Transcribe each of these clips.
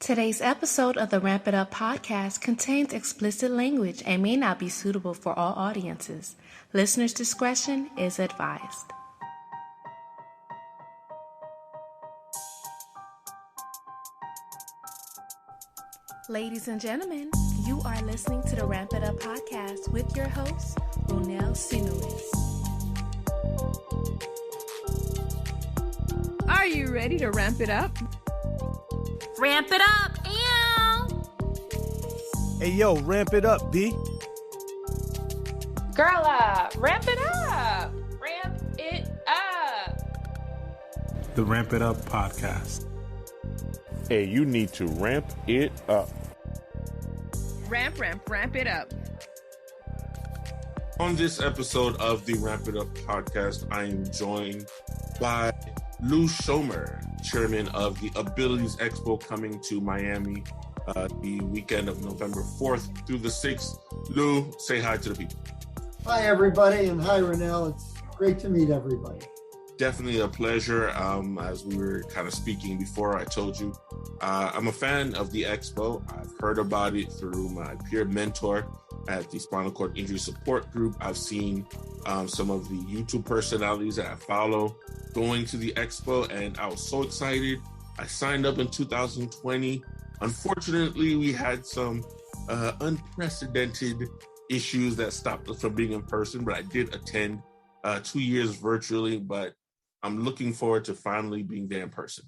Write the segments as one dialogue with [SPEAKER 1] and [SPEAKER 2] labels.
[SPEAKER 1] Today's episode of the Ramp It Up podcast contains explicit language and may not be suitable for all audiences. Listener's discretion is advised. Ladies and gentlemen, you are listening to the Ramp It Up podcast with your host, Lew Shomer.
[SPEAKER 2] Are you ready to ramp it up?
[SPEAKER 3] Ramp it up, ew!
[SPEAKER 4] Hey, yo, ramp it up, B.
[SPEAKER 5] Girl, ramp it up! Ramp it up!
[SPEAKER 4] The Ramp It Up podcast.
[SPEAKER 6] Hey, you need to ramp it up.
[SPEAKER 2] Ramp it up.
[SPEAKER 6] On this episode of the Ramp It Up podcast, I am joined by Lew Shomer, chairman of the Abilities Expo coming to Miami the weekend of November 4th through the 6th. Lew, say hi to the people.
[SPEAKER 7] Hi, everybody, and hi, Renelle. It's great to meet everybody.
[SPEAKER 6] Definitely a pleasure. As we were kind of speaking before, I told you, I'm a fan of the Expo. I've heard about it through my peer mentor at the Spinal Cord Injury Support Group. I've seen some of the YouTube personalities that I follow going to the Expo, and I was so excited. I signed up in 2020. Unfortunately, we had some unprecedented issues that stopped us from being in person, but I did attend 2 years virtually, but I'm looking forward to finally being there in person.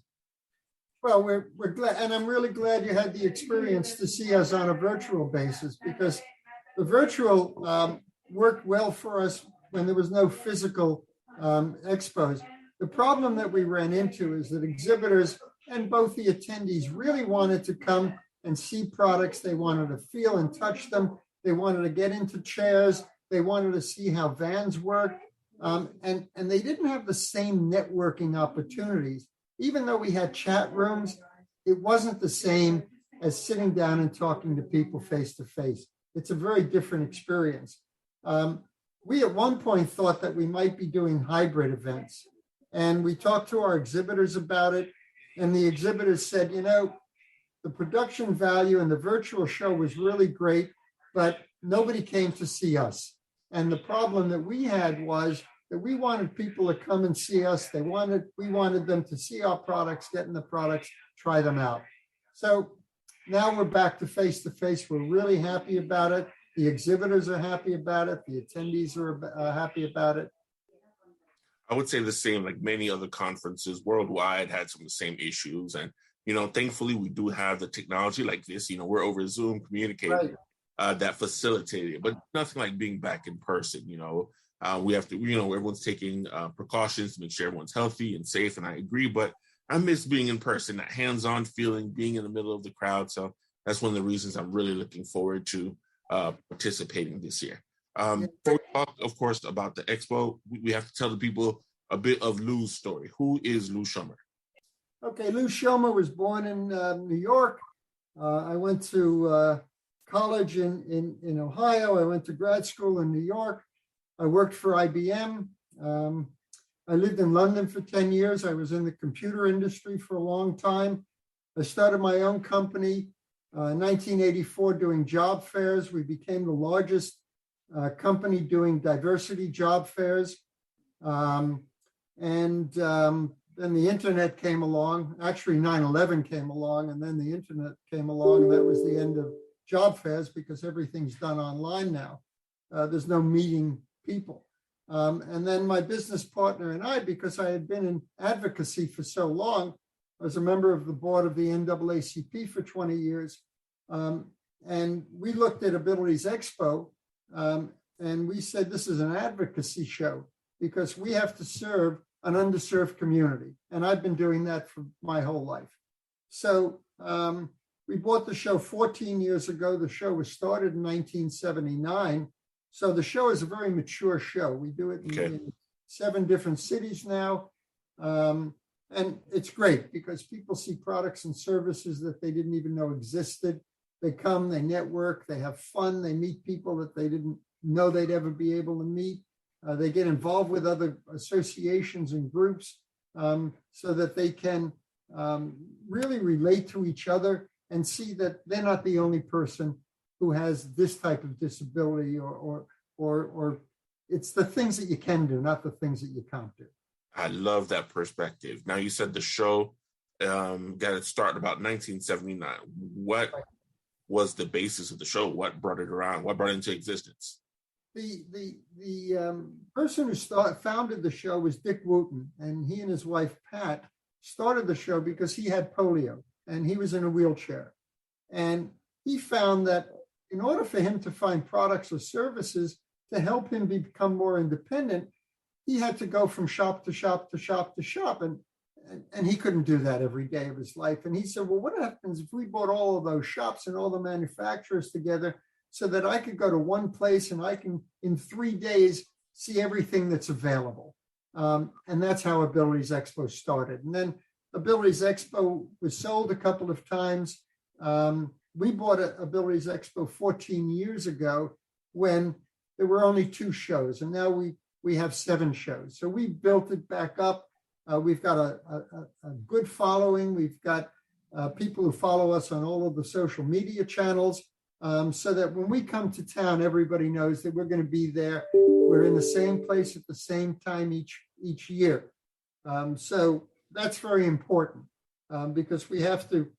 [SPEAKER 7] Well, we're glad, and I'm really glad you had the experience to see us on a virtual basis, because the virtual worked well for us when there was no physical expos. The problem that we ran into is that exhibitors and both the attendees really wanted to come and see products. They wanted to feel and touch them. They wanted to get into chairs. They wanted to see how vans work. And they didn't have the same networking opportunities. Even though we had chat rooms, it wasn't the same as sitting down and talking to people face to face. It's a very different experience. We at one point thought that we might be doing hybrid events. And we talked to our exhibitors about it. And the exhibitors said, you know, the production value and the virtual show was really great, but nobody came to see us. And the problem that we had was that we wanted people to come and see us. We wanted them to see our products, get in the products, try them out. So now we're back to face. We're really happy about it. The exhibitors are happy about it. The attendees are happy about it.
[SPEAKER 6] I would say the same, like many other conferences worldwide had some of the same issues. And, thankfully we do have the technology like this, we're over Zoom communicating that facilitated it, but nothing like being back in person. We have to, everyone's taking precautions to make sure everyone's healthy and safe. And I agree, but I miss being in person, that hands-on feeling, being in the middle of the crowd. So that's one of the reasons I'm really looking forward to participating this year. Before we talk, of course, about the Expo, we have to tell the people a bit of Lew's story. Who is Lew Shomer?
[SPEAKER 7] Okay, Lew Shomer was born in New York. I went to college in Ohio. I went to grad school in New York. I worked for IBM. I lived in London for 10 years. I was in the computer industry for a long time. I started my own company in 1984 doing job fairs. We became the largest company doing diversity job fairs. Then the internet came along. Actually, 9/11 came along, and then the internet came along, and that was the end of job fairs because everything's done online now. There's no meeting people. And then my business partner and I, because I had been in advocacy for so long, I was a member of the board of the NAACP for 20 years. And we looked at Abilities Expo, and we said, this is an advocacy show because we have to serve an underserved community. And I've been doing that for my whole life. So we bought the show 14 years ago. The show was started in 1979. So the show is a very mature show. We do it in 7 different cities now. And it's great because people see products and services that they didn't even know existed. They come, they network, they have fun, they meet people that they didn't know they'd ever be able to meet. They get involved with other associations and groups so that they can really relate to each other and see that they're not the only person who has this type of disability, or it's the things that you can do, not the things that you can't do.
[SPEAKER 6] I love that perspective. Now, you said the show got its start in about 1979. What was the basis of the show? What brought it around? What brought it into existence?
[SPEAKER 7] The person who founded the show was Dick Wooten, and he and his wife Pat started the show because he had polio and he was in a wheelchair. And he found that in order for him to find products or services to help him become more independent, he had to go from shop to shop to shop to shop. And he couldn't do that every day of his life. And he said, well, what happens if we brought all of those shops and all the manufacturers together so that I could go to one place and I can, in 3 days, see everything that's available? And that's how Abilities Expo started. And then Abilities Expo was sold a couple of times. We bought Abilities Expo 14 years ago when there were only 2 shows, and now we have 7 shows. So we built it back up. We've got a good following. We've got people who follow us on all of the social media channels, so that when we come to town, everybody knows that we're going to be there. We're in the same place at the same time each year. So that's very important, because we have to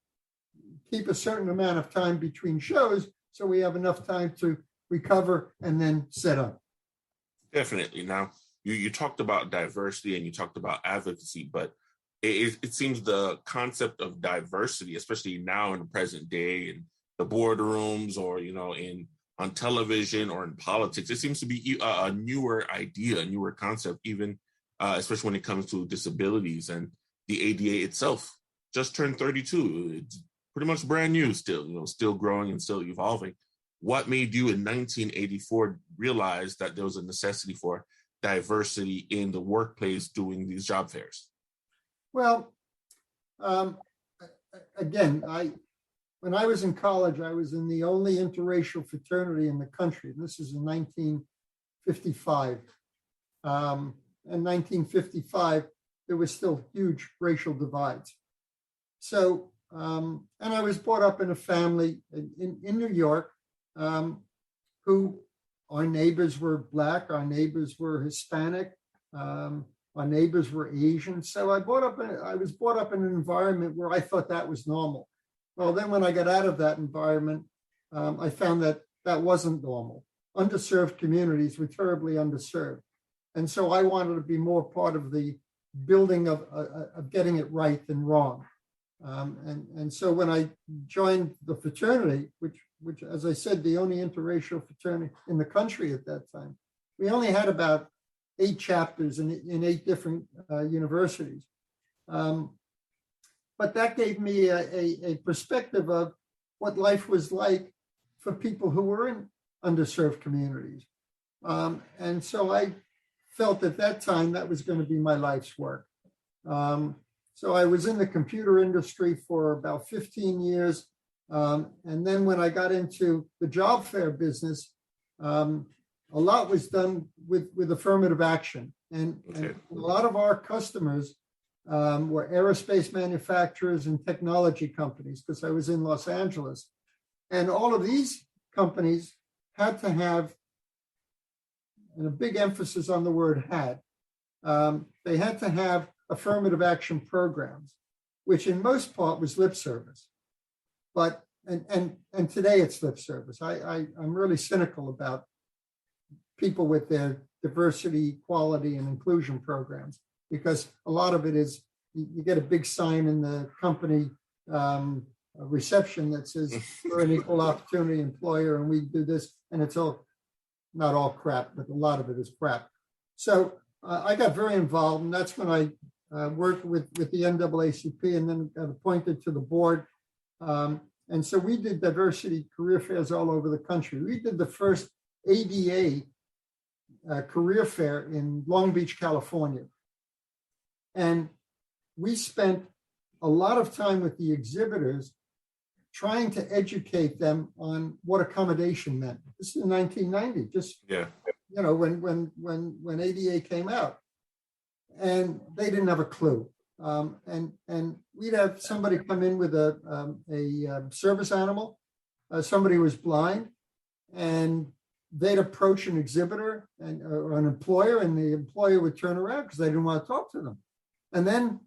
[SPEAKER 7] keep a certain amount of time between shows so we have enough time to recover and then set up.
[SPEAKER 6] Definitely. Now, you talked about diversity and you talked about advocacy, but it seems the concept of diversity, especially now in the present day, in the boardrooms or, on television or in politics, it seems to be a newer idea, a newer concept, even especially when it comes to disabilities. And the ADA itself just turned 32. It's pretty much brand new still, still growing and still evolving. What made you in 1984 realize that there was a necessity for diversity in the workplace doing these job fairs?
[SPEAKER 7] Well, again, when I was in college, I was in the only interracial fraternity in the country. And this is in 1955. In 1955, there was still huge racial divides. So, and I was brought up in a family in New York, who our neighbors were Black, our neighbors were Hispanic, our neighbors were Asian. So I was brought up in an environment where I thought that was normal. Well, then when I got out of that environment, I found that that wasn't normal. Underserved communities were terribly underserved. And so I wanted to be more part of the building of getting it right than wrong. And so when I joined the fraternity, which, as I said, the only interracial fraternity in the country at that time, we only had about 8 chapters in 8 different universities. But that gave me a perspective of what life was like for people who were in underserved communities. And so I felt at that time that was going to be my life's work. So I was in the computer industry for about 15 years. And then when I got into the job fair business, a lot was done with affirmative action. And a lot of our customers were aerospace manufacturers and technology companies, because I was in Los Angeles. And all of these companies had to have, and a big emphasis on the word had, they had to have affirmative action programs, which in most part was lip service. But, and today it's lip service. I'm really cynical about people with their diversity, equality, and inclusion programs, because a lot of it is, you get a big sign in the company reception that says we're an equal opportunity employer and we do this, and it's all, not all crap, but a lot of it is crap. So I got very involved, and that's when I worked with the NAACP and then got appointed to the board. And so we did diversity career fairs all over the country. We did the first ADA career fair in Long Beach, California. And we spent a lot of time with the exhibitors trying to educate them on what accommodation meant. This is in 1990, just when ADA came out, and they didn't have a clue. And we'd have somebody come in with a service animal. Somebody was blind, and they'd approach an exhibitor or an employer, and the employer would turn around because they didn't want to talk to them. And then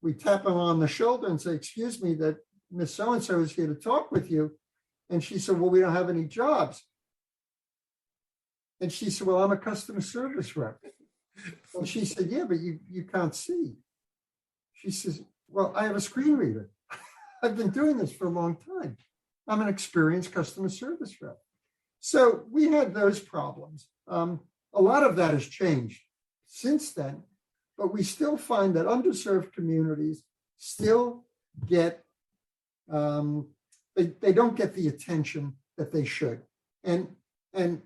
[SPEAKER 7] we tap them on the shoulder and say, "Excuse me, that Miss So-and-so is here to talk with you." And she said, "Well, we don't have any jobs." And she said, "Well, I'm a customer service rep." And she said, "Yeah, but you can't see." She says, "Well, I have a screen reader. I've been doing this for a long time. I'm an experienced customer service rep." So we had those problems. A lot of that has changed since then, but we still find that underserved communities still get, they don't get the attention that they should. And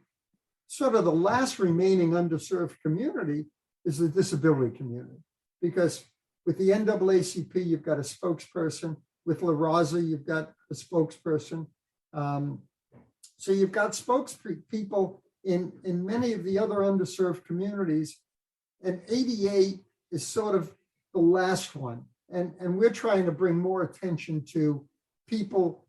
[SPEAKER 7] sort of the last remaining underserved community is the disability community, because with the NAACP, you've got a spokesperson. With La Raza, you've got a spokesperson. So you've got spokespeople in many of the other underserved communities, and ADA is sort of the last one. And we're trying to bring more attention to people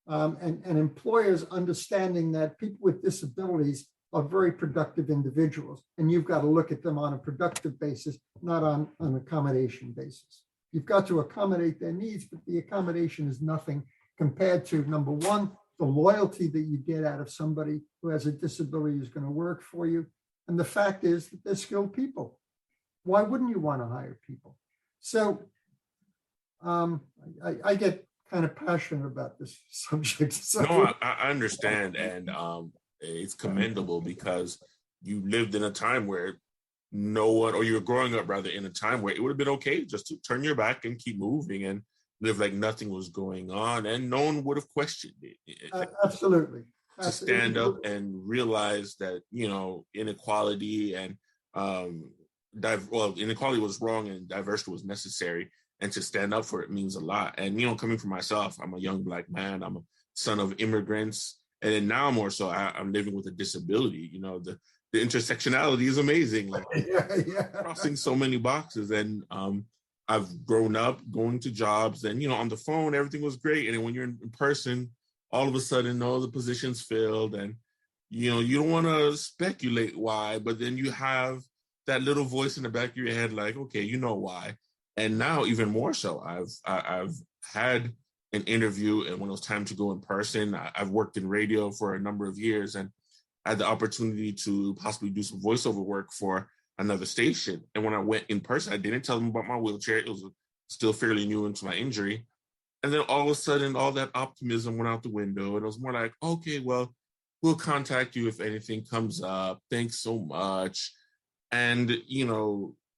[SPEAKER 7] and employers understanding that people with disabilities are very productive individuals, and you've got to look at them on a productive basis, not on an accommodation basis. You've got to accommodate their needs, but the accommodation is nothing compared to, number one, the loyalty that you get out of somebody who has a disability who's going to work for you. And the fact is that they're skilled people. Why wouldn't you want to hire people? So I get kind of passionate about this subject. So.
[SPEAKER 6] No, I understand. And it's commendable because you lived in a time where no one, or you were growing up rather in a time where it would have been okay just to turn your back and keep moving and live like nothing was going on, and no one would have questioned it.
[SPEAKER 7] Absolutely.
[SPEAKER 6] To stand up and realize that, inequality and inequality was wrong and diversity was necessary, and to stand up for it means a lot. And coming from myself, I'm a young Black man, I'm a son of immigrants, and then now more so I'm living with a disability. The intersectionality is amazing, like crossing so many boxes. And I've grown up going to jobs, and on the phone everything was great, and then when you're in person, all of a sudden all the positions filled, and you don't want to speculate why, but then you have that little voice in the back of your head like, okay, you know why. And now even more so, I've had an interview, and when it was time to go in person, I've worked in radio for a number of years, and I had the opportunity to possibly do some voiceover work for another station. And when I went in person, I didn't tell them about my wheelchair. It was still fairly new into my injury. And then all of a sudden, all that optimism went out the window. And it was more like, okay, well, we'll contact you if anything comes up. Thanks so much. And,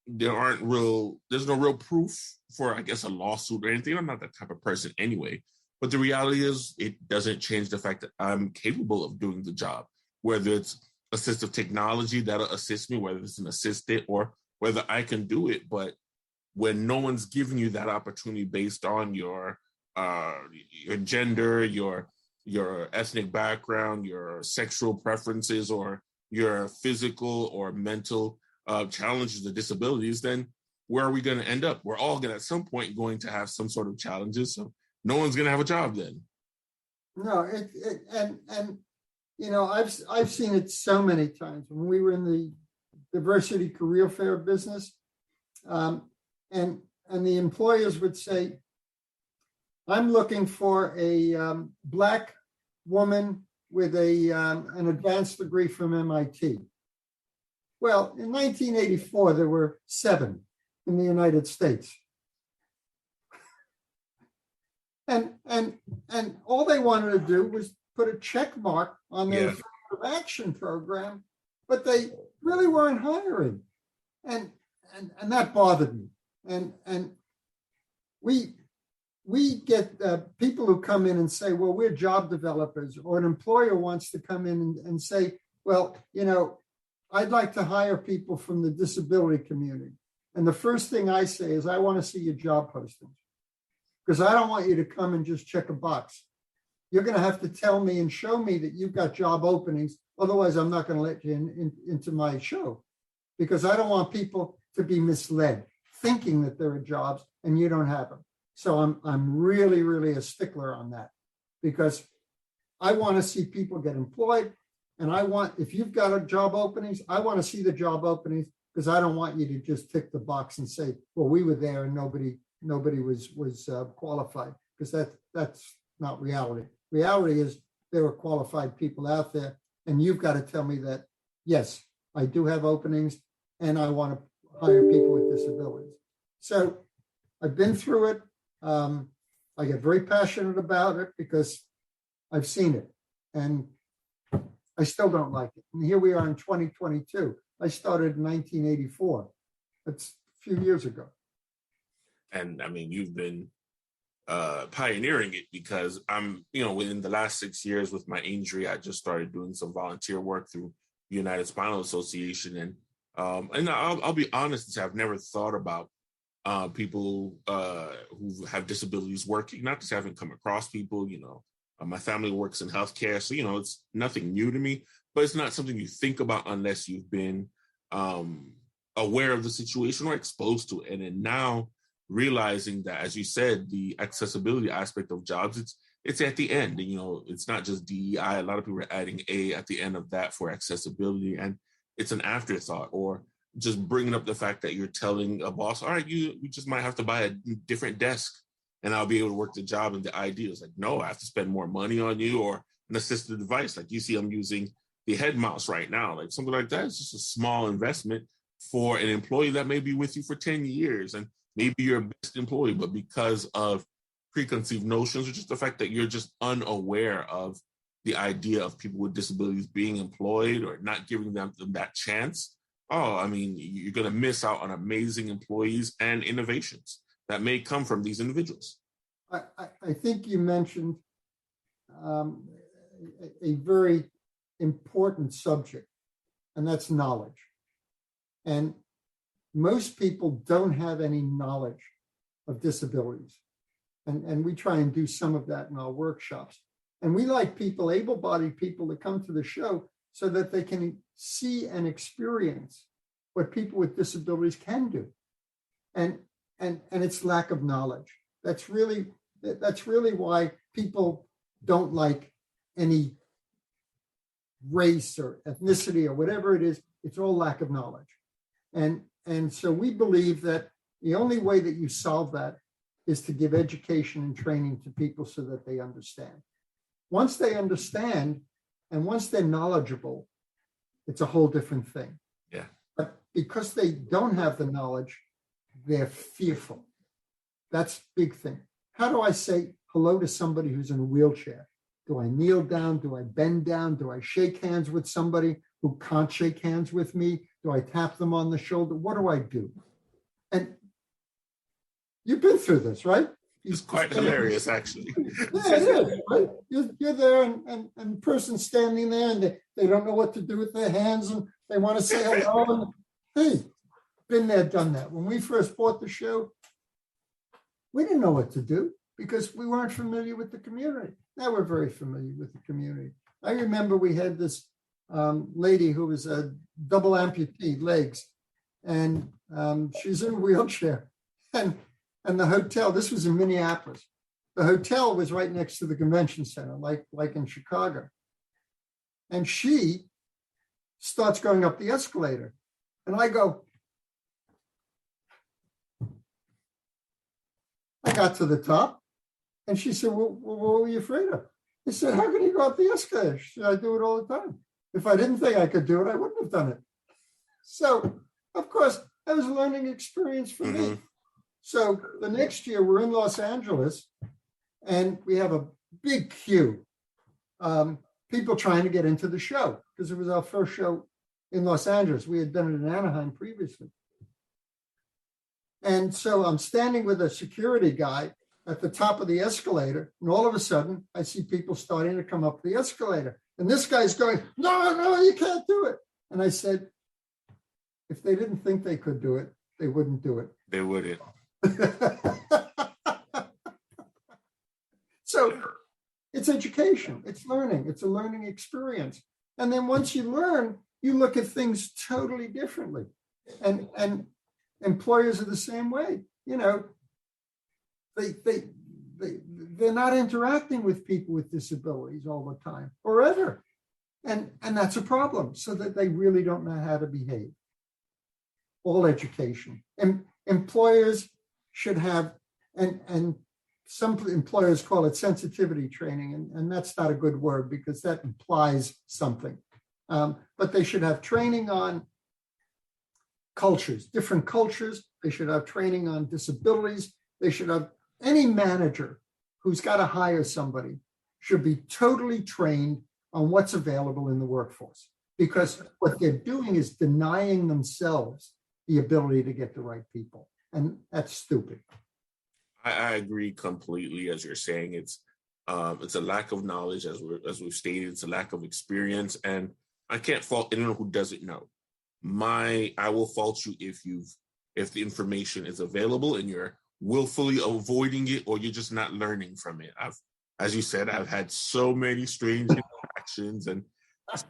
[SPEAKER 6] there's no real proof for, I guess, a lawsuit or anything. I'm not that type of person anyway. But the reality is it doesn't change the fact that I'm capable of doing the job, whether it's assistive technology that'll assist me, whether it's an assistant or whether I can do it. But when no one's giving you that opportunity based on your gender, your ethnic background, your sexual preferences, or your physical or mental challenges or disabilities, then where are we going to end up? We're all at some point going to have some sort of challenges. So no one's going to have a job then.
[SPEAKER 7] No, I've seen it so many times when we were in the diversity career fair business, and the employers would say, "I'm looking for a Black woman with an advanced degree from MIT." Well, in 1984, there were 7 in the United States. And all they wanted to do was put a check mark on their affirmative action program, but they really weren't hiring. And that bothered me. And we get people who come in and say, well, we're job developers, or an employer wants to come in and say, well, I'd like to hire people from the disability community. And the first thing I say is, I want to see your job postings, because I don't want you to come and just check a box. You're going to have to tell me and show me that you've got job openings. Otherwise, I'm not going to let you into my show, because I don't want people to be misled, thinking that there are jobs and you don't have them. So I'm really, really a stickler on that, because I want to see people get employed. And if you've got a job openings, I want to see the job openings, because I don't want you to just tick the box and say, well, we were there and nobody was qualified, because that's not reality. Reality is there are qualified people out there, and you've got to tell me that, yes, I do have openings and I want to hire people with disabilities. So I've been through it. I get very passionate about it because I've seen it, and I still don't like it. And here we are in 2022. I started in 1984. That's a few years ago.
[SPEAKER 6] And I mean, you've been pioneering it, because I'm, within the last 6 years with my injury, I just started doing some volunteer work through the United Spinal Association. And I'll be honest and say I've never thought about people who have disabilities working, not just haven't come across people, my family works in healthcare. So, it's nothing new to me, but it's not something you think about unless you've been aware of the situation or exposed to it. And then now realizing that, as you said, the accessibility aspect of jobs, it's at the end. It's not just DEI. A lot of people are adding A at the end of that for accessibility, and it's an afterthought. Or just bringing up the fact that you're telling a boss, all right, you just might have to buy a different desk and I'll be able to work the job. And the idea is like, no, I have to spend more money on you, or an assistive device. Like you see, I'm using the head mouse right now. Like something like that is just a small investment for an employee that may be with you for 10 years. And maybe you're a best employee, but because of preconceived notions, or just the fact that you're just unaware of the idea of people with disabilities being employed or not giving them that chance, you're going to miss out on amazing employees and innovations that may come from these individuals.
[SPEAKER 7] I think you mentioned a very important subject, and that's knowledge. And most people don't have any knowledge of disabilities. And we try and do some of that in our workshops. And we like people, able-bodied people, to come to the show so that they can see and experience what people with disabilities can do. And it's lack of knowledge. That's really why people don't like any race or ethnicity or whatever it is. It's all lack of knowledge. And so we believe that the only way that you solve that is to give education and training to people so that they understand. Once they understand and once they're knowledgeable, it's a whole different thing.
[SPEAKER 6] Yeah.
[SPEAKER 7] But because they don't have the knowledge, they're fearful. That's a big thing. How do I say hello to somebody who's in a wheelchair? Do I kneel down? Do I bend down? Do I shake hands with somebody who can't shake hands with me? Do I tap them on the shoulder? What do I do? And you've been through this, right?
[SPEAKER 6] It's quite hilarious, actually.
[SPEAKER 7] Yeah, it is, right? You're there, and the person's standing there, and they don't know what to do with their hands, and they want to say hello. And, hey, been there, done that. When we first bought the show, we didn't know what to do because we weren't familiar with the community. Now we're very familiar with the community. I remember we had this lady who was a double amputee legs, and she's in a wheelchair. And the hotel, this was in Minneapolis. The hotel was right next to the convention center, like in Chicago. And she starts going up the escalator. And I got to the top, and she said, well, what were you afraid of? I said, how can you go up the escalator? She said, I do it all the time. If I didn't think I could do it, I wouldn't have done it. So, of course, that was a learning experience for me. So the next year, we're in Los Angeles, and we have a big queue. People trying to get into the show, because it was our first show in Los Angeles. We had done it in Anaheim previously. And so I'm standing with a security guy at the top of the escalator, and all of a sudden, I see people starting to come up the escalator. And this guy's going, no, you can't do it. And I said, if they didn't think they could do it, they wouldn't do it.
[SPEAKER 6] They wouldn't.
[SPEAKER 7] So it's education, it's learning, it's a learning experience. And then once you learn, you look at things totally differently. And employers are the same way. they're not interacting with people with disabilities all the time or ever. And that's a problem, so that they really don't know how to behave. All education. And employers should have, and some employers call it sensitivity training, and that's not a good word because that implies something. But they should have training on cultures, different cultures. They should have training on disabilities. They should have, any manager who's got to hire somebody should be totally trained on what's available in the workforce, because what they're doing is denying themselves the ability to get the right people. And that's stupid.
[SPEAKER 6] I agree completely. As you're saying, it's a lack of knowledge, as we've stated. It's a lack of experience, and I can't fault anyone who doesn't know. I will fault you if the information is available and you're willfully avoiding it, or you're just not learning from it. As you said, I've had so many strange interactions, and it's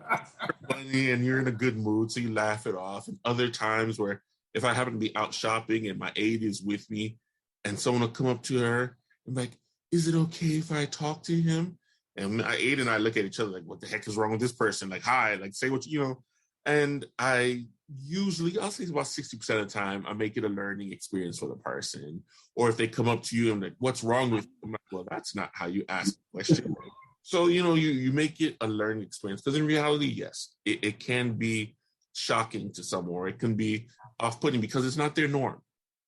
[SPEAKER 6] funny, and you're in a good mood, so you laugh it off. And other times where if I happen to be out shopping and my aide is with me, and someone will come up to her and be like, "Is it okay if I talk to him?" And my aide and I look at each other like, "What the heck is wrong with this person?" Like, "Hi," like, say what you know. And I'll say about 60% of the time, I make it a learning experience for the person. Or if they come up to you and like, "What's wrong with you?" I'm like, "Well, that's not how you ask a question." So, you make it a learning experience, because in reality, yes, it can be shocking to someone, or it can be off-putting because it's not their norm.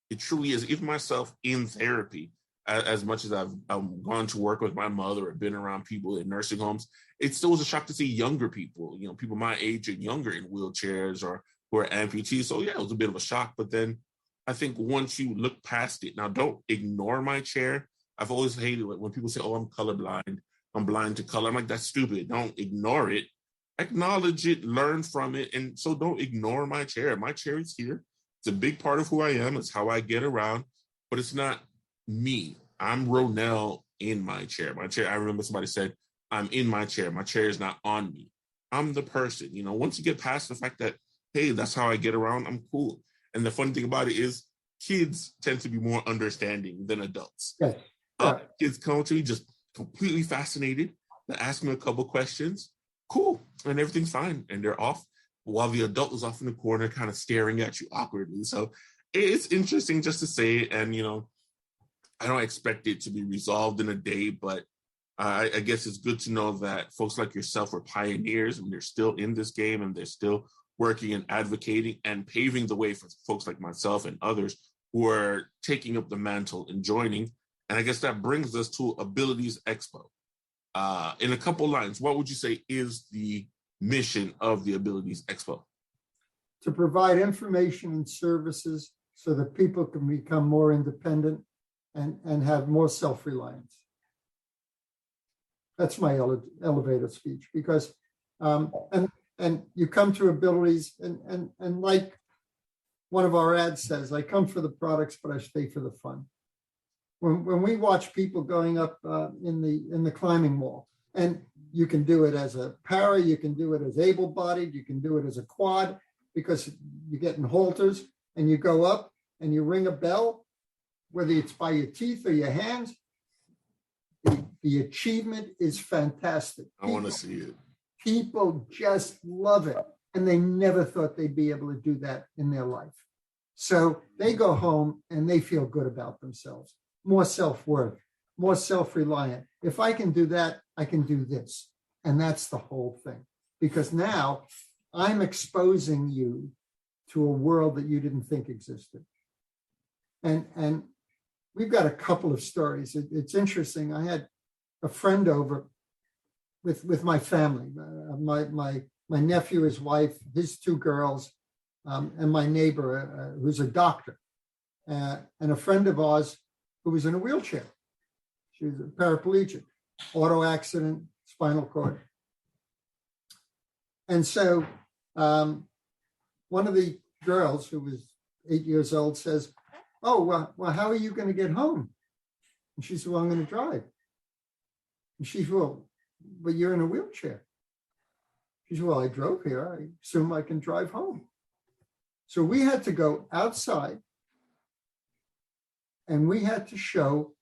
[SPEAKER 6] It truly is. Even myself in therapy, as much as I've gone to work with my mother or been around people in nursing homes, it still was a shock to see younger people, people my age and younger in wheelchairs or who are amputees. So yeah, it was a bit of a shock. But then I think once you look past it, now don't ignore my chair. I've always hated it when people say, "Oh, I'm colorblind. I'm blind to color." I'm like, that's stupid. Don't ignore it. Acknowledge it, learn from it. And so don't ignore my chair. My chair is here. It's a big part of who I am. It's how I get around, but it's not me. I'm Ronell in my chair. My chair, I remember somebody said, "I'm in my chair. My chair is not on me." I'm the person. Once you get past the fact that, hey, that's how I get around, I'm cool. And the funny thing about it is kids tend to be more understanding than adults.
[SPEAKER 7] Yes.
[SPEAKER 6] Kids come to me just completely fascinated. They ask me a couple questions. Cool. And everything's fine. And they're off, while the adult is off in the corner kind of staring at you awkwardly. So it's interesting just to say it. And, I don't expect it to be resolved in a day, but I guess it's good to know that folks like yourself are pioneers, and they're still in this game, and they're still working and advocating and paving the way for folks like myself and others who are taking up the mantle and joining. And I guess that brings us to Abilities Expo. In a couple lines, what would you say is the mission of the Abilities Expo?
[SPEAKER 7] To provide information and services so that people can become more independent and have more self-reliance. That's my elevator speech, because and you come to Abilities, and like one of our ads says, "I come for the products, but I stay for the fun." When we watch people going up in the climbing wall, and you can do it as a para, you can do it as able-bodied, you can do it as a quad, because you get in halters and you go up and you ring a bell, whether it's by your teeth or your hands. The achievement is fantastic.
[SPEAKER 6] I want to see it.
[SPEAKER 7] People just love it, and they never thought they'd be able to do that in their life. So they go home and they feel good about themselves, more self-worth, more self-reliant. If I can do that, I can do this. And that's the whole thing. Because now I'm exposing you to a world that you didn't think existed. And we've got a couple of stories. It's interesting. I had a friend over with my family, my nephew, his wife, his two girls, and my neighbor, who's a doctor, and a friend of ours who was in a wheelchair. She was a paraplegic, auto accident, spinal cord. And so one of the girls, who was 8 years old, says, "Oh, well, how are you going to get home?" And she said, "Well, I'm going to drive." And she said, "Well, but you're in a wheelchair." She said, "Well, I drove here. I assume I can drive home." So we had to go outside, and we had to show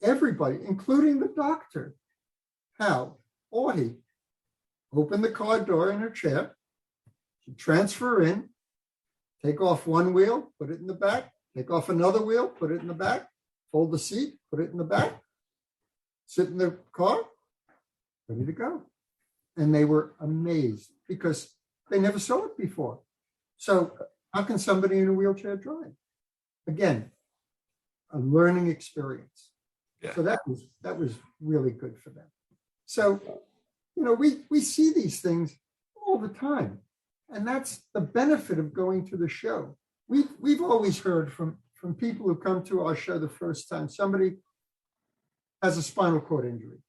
[SPEAKER 7] everybody, including the doctor, how Audie open the car door in her chair, she'd transfer in, take off one wheel, put it in the back, take off another wheel, put it in the back, fold the seat, put it in the back, sit in the car, ready to go. And they were amazed because they never saw it before. So how can somebody in a wheelchair drive? Again, a learning experience. Yeah. So that was really good for them. So, we see these things all the time. And that's the benefit of going to the show. We've always heard from people who come to our show the first time, somebody has a spinal cord injury.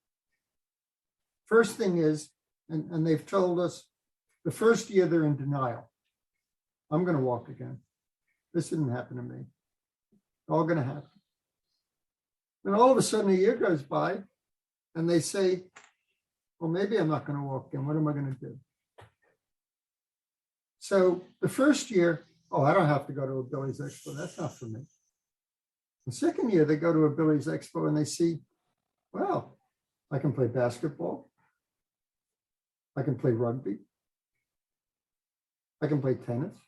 [SPEAKER 7] First thing is, and they've told us the first year they're in denial. I'm going to walk again. This didn't happen to me. All going to happen. Then all of a sudden a year goes by and they say, well, maybe I'm not going to walk again. What am I going to do? So the first year, I don't have to go to Abilities Expo. That's not for me. The second year, they go to Abilities Expo and they see, well, I can play basketball. I can play rugby. I can play tennis.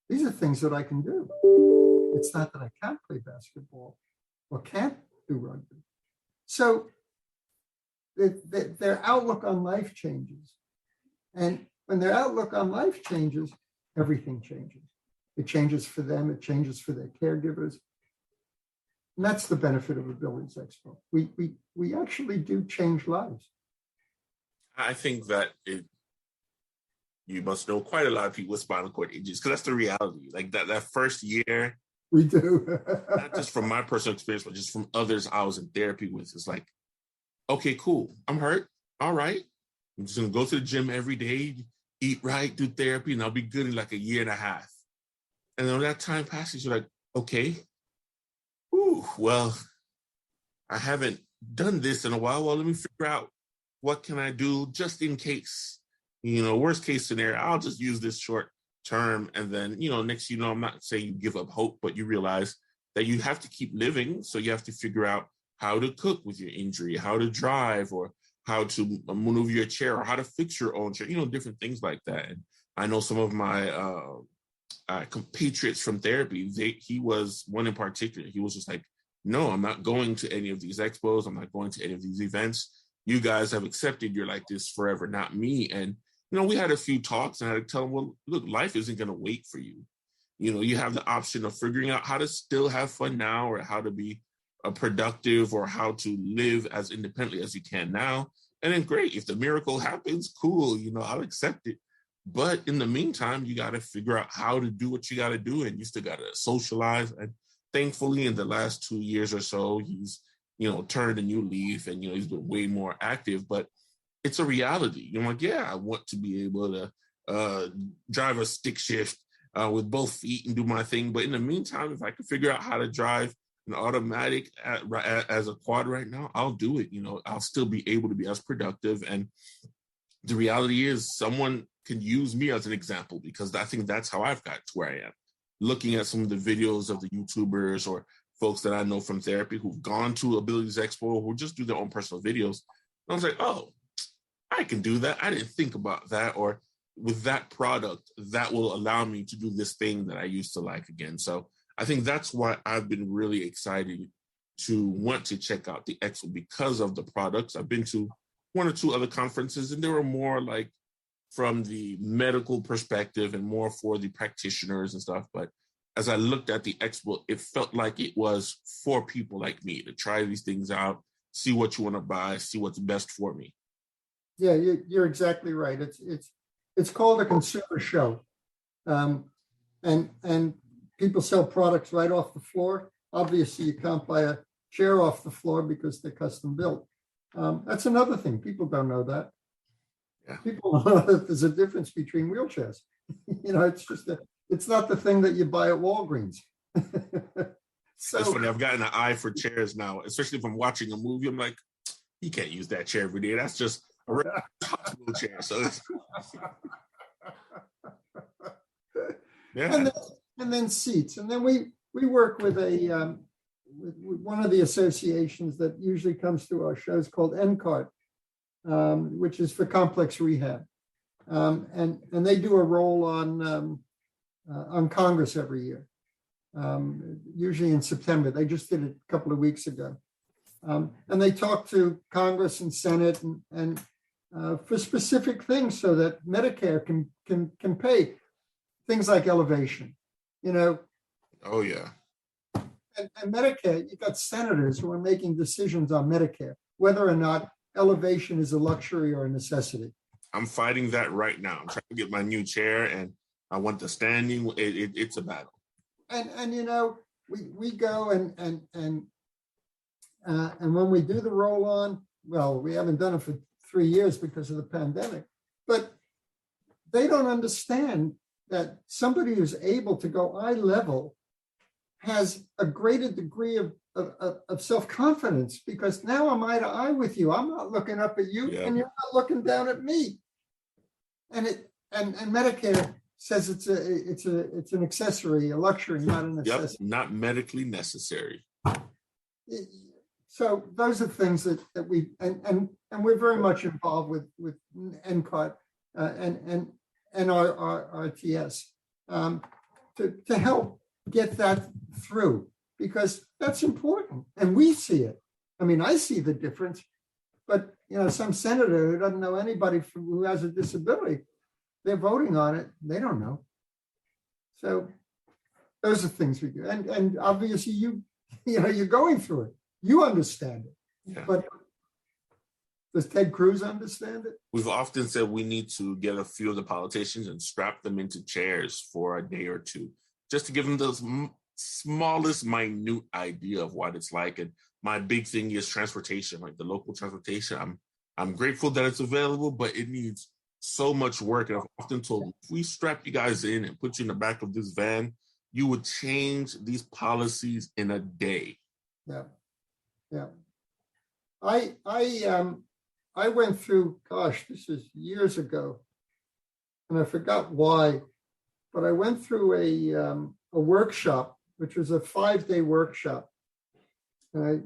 [SPEAKER 7] These are things that I can do. It's not that I can't play basketball or can't do rugby. So their outlook on life changes. And when their outlook on life changes, everything changes. It changes for them. It changes for their caregivers. And that's the benefit of Abilities Expo. We actually do change lives.
[SPEAKER 6] I think that you must know quite a lot of people with spinal cord injuries because that's the reality. Like that first year,
[SPEAKER 7] we do.
[SPEAKER 6] Not just from my personal experience, but just from others I was in therapy with. It's like, okay, cool. I'm hurt. All right. I'm just going to go to the gym every day, eat right, do therapy, and I'll be good in like a year and a half. And then when that time passes, you're like, okay, well, I haven't done this in a while. Well, let me figure out what can I do just in case. Worst case scenario, I'll just use this short term. And then, next, I'm not saying you give up hope, but you realize that you have to keep living. So you have to figure out how to cook with your injury, how to drive, or how to maneuver your chair, or how to fix your own chair, different things like that. And I know some of my compatriots from therapy, he was one in particular. He was just like, no, I'm not going to any of these expos. I'm not going to any of these events. You guys have accepted you're like this forever, not me. And, we had a few talks and I had to tell him, well, look, life isn't going to wait for you. You have the option of figuring out how to still have fun now, or how to be productive, or how to live as independently as you can now. And then great, if the miracle happens, cool, I'll accept it. But in the meantime, you got to figure out how to do what you got to do. And you still got to socialize. And thankfully, in the last 2 years or so, he's, turned a new leaf and, he's been way more active. But it's a reality. I'm like, yeah, I want to be able to drive a stick shift with both feet and do my thing. But in the meantime, if I can figure out how to drive an automatic as a quad right now, I'll do it. I'll still be able to be as productive. And the reality is someone can use me as an example, because I think that's how I've got to where I am. Looking at some of the videos of the YouTubers or folks that I know from therapy who've gone to Abilities Expo, who just do their own personal videos. And I was like, oh, I can do that. I didn't think about that. Or with that product, that will allow me to do this thing that I used to like again. So I think that's why I've been really excited to want to check out the Expo, because of the products. I've been to one or two other conferences, and they were more like from the medical perspective and more for the practitioners and stuff. But as I looked at the Expo, it felt like it was for people like me to try these things out, see what you want to buy, see what's best for me.
[SPEAKER 7] Yeah, you're exactly right. It's called a consumer show, and people sell products right off the floor. Obviously, you can't buy a chair off the floor because they're custom built. That's another thing. People don't know that. Yeah. People don't know that there's a difference between wheelchairs. It's not the thing that you buy at Walgreens.
[SPEAKER 6] So it's funny. I've gotten an eye for chairs now, especially if I'm watching a movie. I'm like, you can't use that chair every day. That's just a regular hospital chair. So it's yeah.
[SPEAKER 7] And then seats. And then we work with a with one of the associations that usually comes to our shows called NCART, which is for complex rehab. And they do a roll on Congress every year, usually in September. They just did it a couple of weeks ago. And they talk to Congress and Senate and for specific things so that Medicare can pay things like elevation, you know.
[SPEAKER 6] Oh, yeah.
[SPEAKER 7] And Medicare, you got senators who are making decisions on Medicare, whether or not elevation is a luxury or a necessity.
[SPEAKER 6] I'm fighting that right now. I'm trying to get my new chair, and I want the standing. It's a battle. And
[SPEAKER 7] you know, we go and when we do the roll on, well, we haven't done it for 3 years because of the pandemic, but they don't understand that somebody who's able to go eye level has a greater degree of self-confidence, because now I'm eye to eye with you. I'm not looking up at you, and you're not looking down at me. And Medicare says it's an accessory, a luxury, not a necessity.
[SPEAKER 6] Yep, not medically necessary.
[SPEAKER 7] So those are things that we and we're very much involved with NCART and our RTS to help get that through, because that's important, and we see it. I mean, I see the difference, but you know, some senator who doesn't know anybody who has a disability, they're voting on it, they don't know. So those are things we do, and obviously you know you're going through it, you understand it.
[SPEAKER 6] Yeah.
[SPEAKER 7] But does Ted Cruz understand it?
[SPEAKER 6] We've often said we need to get a few of the politicians and strap them into chairs for a day or two, just to give them the smallest, minute idea of what it's like. And my big thing is transportation, like the local transportation. I'm grateful that it's available, but it needs so much work. And I've often told, if we strap you guys in and put you in the back of this van, you would change these policies in a day.
[SPEAKER 7] Yeah, yeah. I went through, gosh, this is years ago, and I forgot why, but I went through a workshop, which was a 5-day workshop. And I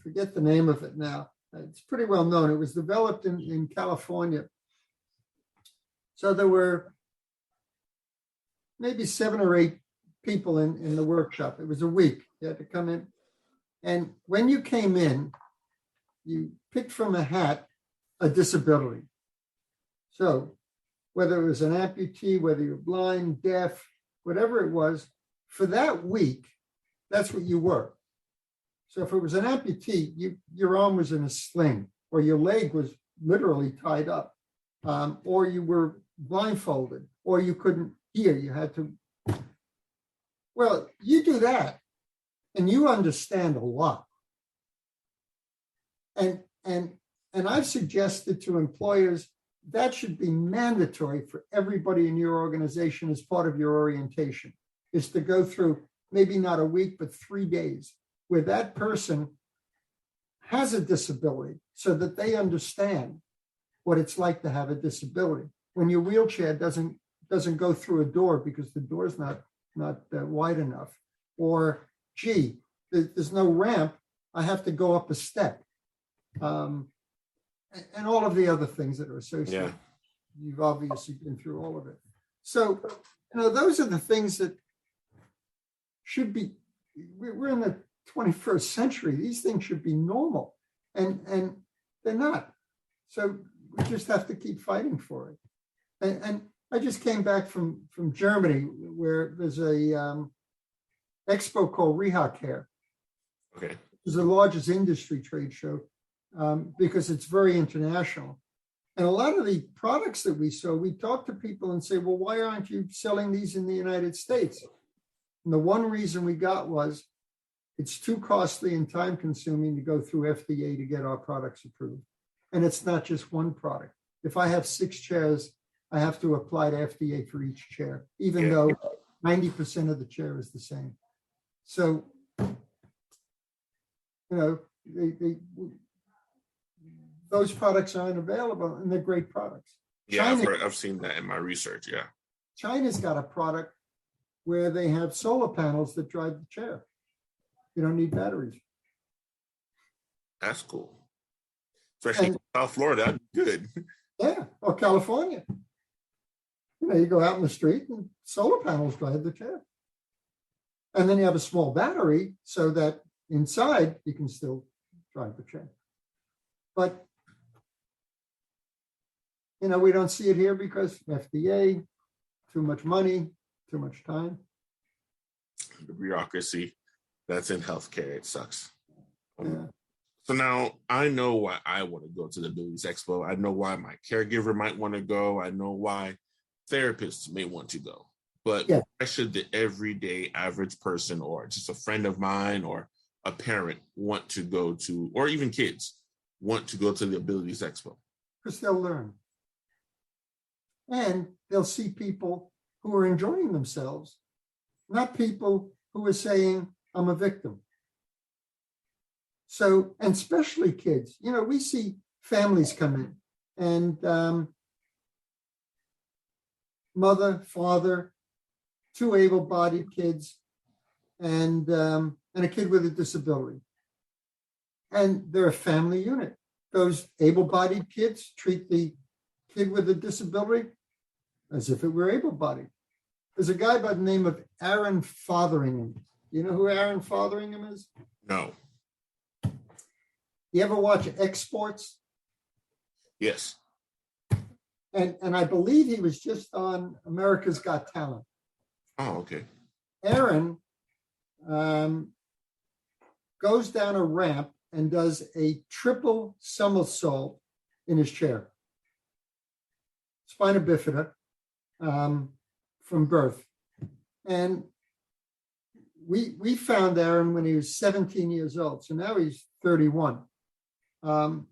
[SPEAKER 7] forget the name of it now. It's pretty well known. It was developed in California. So there were maybe 7 or 8 people in the workshop. It was a week. You had to come in. And when you came in, you picked from a hat a disability. So whether it was an amputee, whether you're blind, deaf, whatever it was, for that week, that's what you were. So if it was an amputee, your arm was in a sling, or your leg was literally tied up, or you were blindfolded, or you couldn't hear, you had to. Well, you do that, and you understand a lot. And I've suggested to employers that should be mandatory for everybody in your organization as part of your orientation, is to go through maybe not a week, but 3 days where that person has a disability so that they understand what it's like to have a disability. When your wheelchair doesn't go through a door because the door's not wide enough, or gee, there's no ramp, I have to go up a step. And all of the other things that are associated. Yeah. You've obviously been through all of it. So, you know, those are the things that should be, we're in the 21st century. These things should be normal, and they're not. So we just have to keep fighting for it. And I just came back from Germany, where there's a expo called Reha-Care.
[SPEAKER 6] Okay.
[SPEAKER 7] It's the largest industry trade show. Because it's very international. And a lot of the products that we sell, we talk to people and say, well, why aren't you selling these in the United States? And the one reason we got was it's too costly and time consuming to go through FDA to get our products approved. And it's not just one product. If I have 6 chairs, I have to apply to FDA for each chair, even though 90% of the chair is the same. So, you know, those products aren't available, and they're great products.
[SPEAKER 6] Yeah, I've seen that in my research, yeah.
[SPEAKER 7] China's got a product where they have solar panels that drive the chair. You don't need batteries.
[SPEAKER 6] That's cool. Especially in South Florida, that'd be good.
[SPEAKER 7] Yeah, or California. You go out in the street and solar panels drive the chair. And then you have a small battery so that inside you can still drive the chair. But, we don't see it here because FDA, too much money, too much time.
[SPEAKER 6] The bureaucracy that's in healthcare, it sucks.
[SPEAKER 7] Yeah.
[SPEAKER 6] So now I know why I want to go to the Abilities Expo. I know why my caregiver might want to go. I know why therapists may want to go. But why should the everyday average person or just a friend of mine or a parent want to go to, or even kids want to go to the Abilities Expo?
[SPEAKER 7] Because they'll learn. And they'll see people who are enjoying themselves, not people who are saying, I'm a victim. So, and especially kids, we see families come in and mother, father, 2 able-bodied kids, and a kid with a disability. And they're a family unit. Those able-bodied kids treat the kid with a disability as if it were able-bodied. There's a guy by the name of Aaron Fotheringham. You know who Aaron Fotheringham is?
[SPEAKER 6] No.
[SPEAKER 7] You ever watch Exports?
[SPEAKER 6] Yes.
[SPEAKER 7] And I believe he was just on America's Got Talent.
[SPEAKER 6] Oh, okay.
[SPEAKER 7] Aaron goes down a ramp and does a triple somersault in his chair. Spina bifida from birth. And we found Aaron when he was 17 years old. So now he's 31. And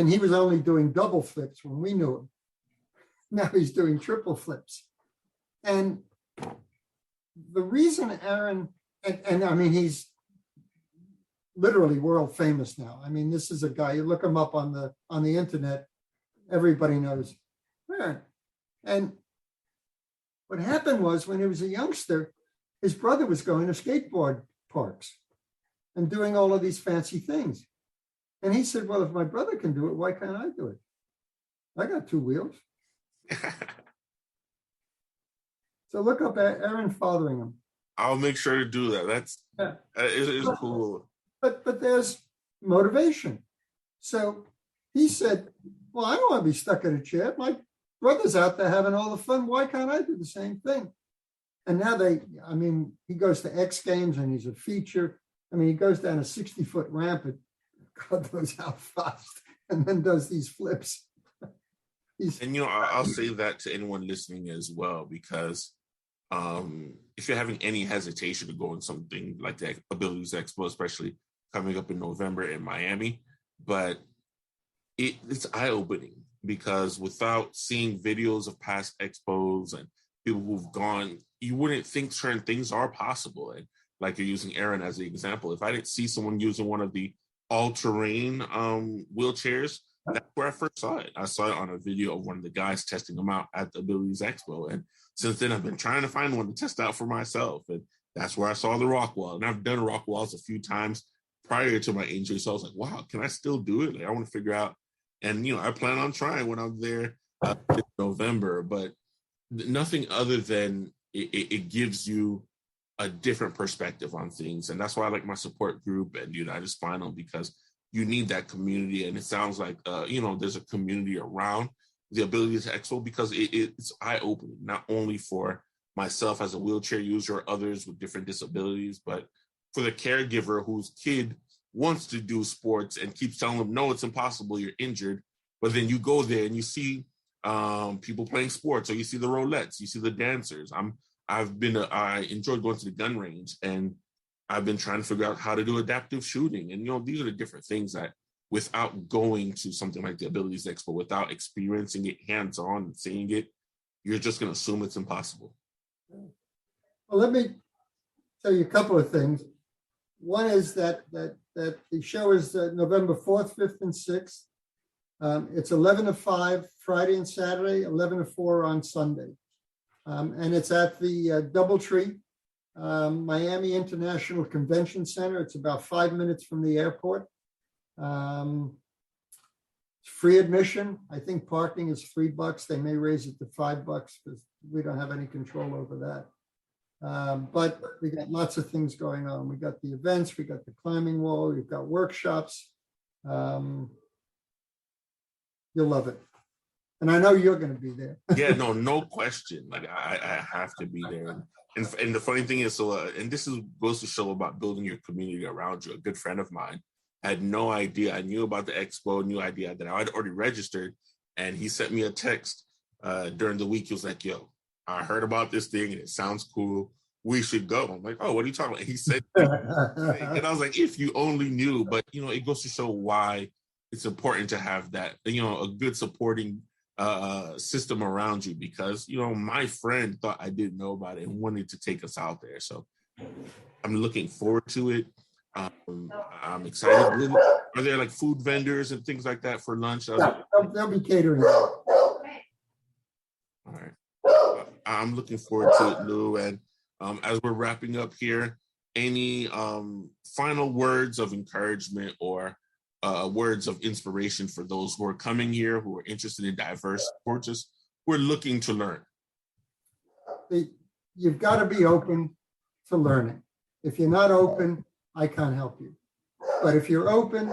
[SPEAKER 7] he was only doing double flips when we knew him. Now he's doing triple flips. And the reason Aaron, and I mean, he's literally world famous now. I mean, this is a guy, you look him up on the internet, everybody knows Aaron. And what happened was when he was a youngster, his brother was going to skateboard parks and doing all of these fancy things. And he said, well, if my brother can do it, why can't I do it? I got 2 wheels. So look up Aaron Fotheringham.
[SPEAKER 6] I'll make sure to do that. That's it's cool.
[SPEAKER 7] But there's motivation. So he said, well, I don't want to be stuck in a chair. My brother's out there having all the fun. Why can't I do the same thing? And now he goes to X Games and he's a feature. I mean, he goes down a 60-foot ramp and God knows how fast, and then does these flips.
[SPEAKER 6] And, I'll say that to anyone listening as well, because if you're having any hesitation to go on something like the Abilities Expo, especially coming up in November in Miami, but it's eye-opening, because without seeing videos of past expos and people who've gone, you wouldn't think certain things are possible. And like you're using Aaron as the example, if I didn't see someone using one of the all-terrain wheelchairs, that's where I first saw it. I saw it on a video of one of the guys testing them out at the Abilities Expo. And since then, I've been trying to find one to test out for myself. And that's where I saw the rock wall. And I've done rock walls a few times prior to my injury. So I was like, wow, can I still do it? Like, I want to figure out. And, I plan on trying when I'm there in November. But nothing other than it gives you a different perspective on things. And that's why I like my support group and United Spinal, because you need that community. And it sounds like, there's a community around the Abilities Expo, because it's eye-opening, not only for myself as a wheelchair user or others with different disabilities, but for the caregiver whose kid wants to do sports and keeps telling them, no, it's impossible, you're injured. But then you go there and you see people playing sports, or you see the rolettes, you see the dancers. I enjoyed going to the gun range, and I've been trying to figure out how to do adaptive shooting. And, these are the different things that without going to something like the Abilities Expo, without experiencing it hands-on and seeing it, you're just going to assume it's impossible.
[SPEAKER 7] Well, let me tell you a couple of things. One is that the show is November 4th, 5th, and 6th. It's 11 to 5 Friday and Saturday, 11 to 4 on Sunday. And it's at the DoubleTree Miami International Convention Center. It's about 5 minutes from the airport. Free admission. I think parking is $3. They may raise it to $5 because we don't have any control over that. But we got lots of things going on. We got the events, we got the climbing wall, we've got workshops. You'll love it. And I know you're going to be there.
[SPEAKER 6] Yeah, no question. Like I have to be there. And the funny thing is, and this goes to show about building your community around you. A good friend of mine had no idea. I knew about the expo, new idea that I had already registered. And he sent me a text during the week. He was like, yo, I heard about this thing and it sounds cool. We should go. I'm like, oh, what are you talking about? He said, and I was like, if you only knew. But, it goes to show why it's important to have that, a good supporting system around you, because, my friend thought I didn't know about it and wanted to take us out there. So I'm looking forward to it. I'm excited. Are there like food vendors and things like that for lunch?
[SPEAKER 7] Yeah, they'll be catering.
[SPEAKER 6] All right. I'm looking forward to it, Lew. And as we're wrapping up here, any final words of encouragement or words of inspiration for those who are coming here, who are interested in diverse sports, who are looking to learn?
[SPEAKER 7] You've got to be open to learning. If you're not open, I can't help you. But if you're open,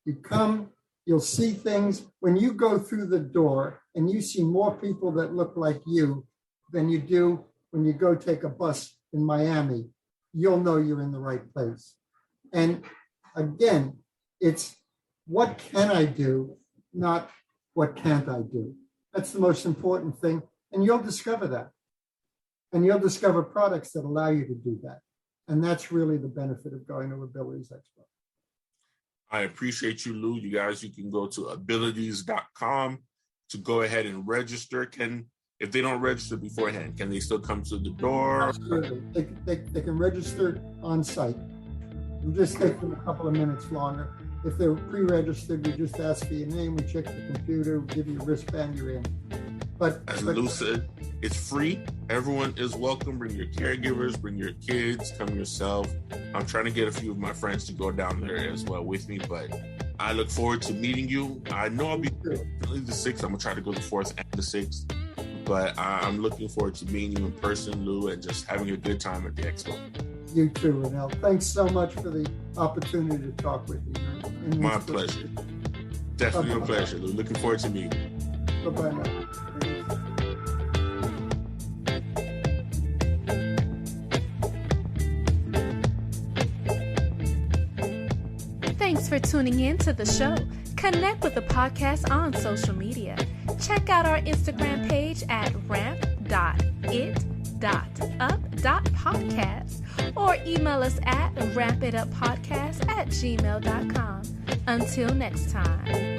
[SPEAKER 7] you come, you'll see things. When you go through the door and you see more people that look like you than you do when you go take a bus in Miami, you'll know you're in the right place. And again, it's what can I do, not what can't I do. That's the most important thing. And you'll discover that. And you'll discover products that allow you to do that. And that's really the benefit of going to Abilities Expo.
[SPEAKER 6] I appreciate you, Lew. You guys, you can go to abilities.com to go ahead and register. If they don't register beforehand, can they still come to the door?
[SPEAKER 7] Absolutely. They can register on site. It'll just take them a couple of minutes longer. If they're pre-registered, we just ask for your name, we check the computer, we give you a wristband, you're in.
[SPEAKER 6] As Lew said, it's free. Everyone is welcome. Bring your caregivers, bring your kids, come yourself. I'm trying to get a few of my friends to go down there as well with me, but I look forward to meeting you. I know I'll be the 6th. I'm going to try to go the 4th and the 6th, but I'm looking forward to meeting you in person, Lew, and just having a good time at the expo.
[SPEAKER 7] You too, Renell. Thanks so much for the opportunity to talk with you.
[SPEAKER 6] My pleasure. Definitely a pleasure, Lew. Looking forward to meeting you.
[SPEAKER 7] Bye-bye now.
[SPEAKER 1] Thanks for tuning in to the show. Connect with the podcast on social media. Check out our Instagram page at ramp.it.up.podcast or email us at rampituppodcast@gmail.com. Until next time.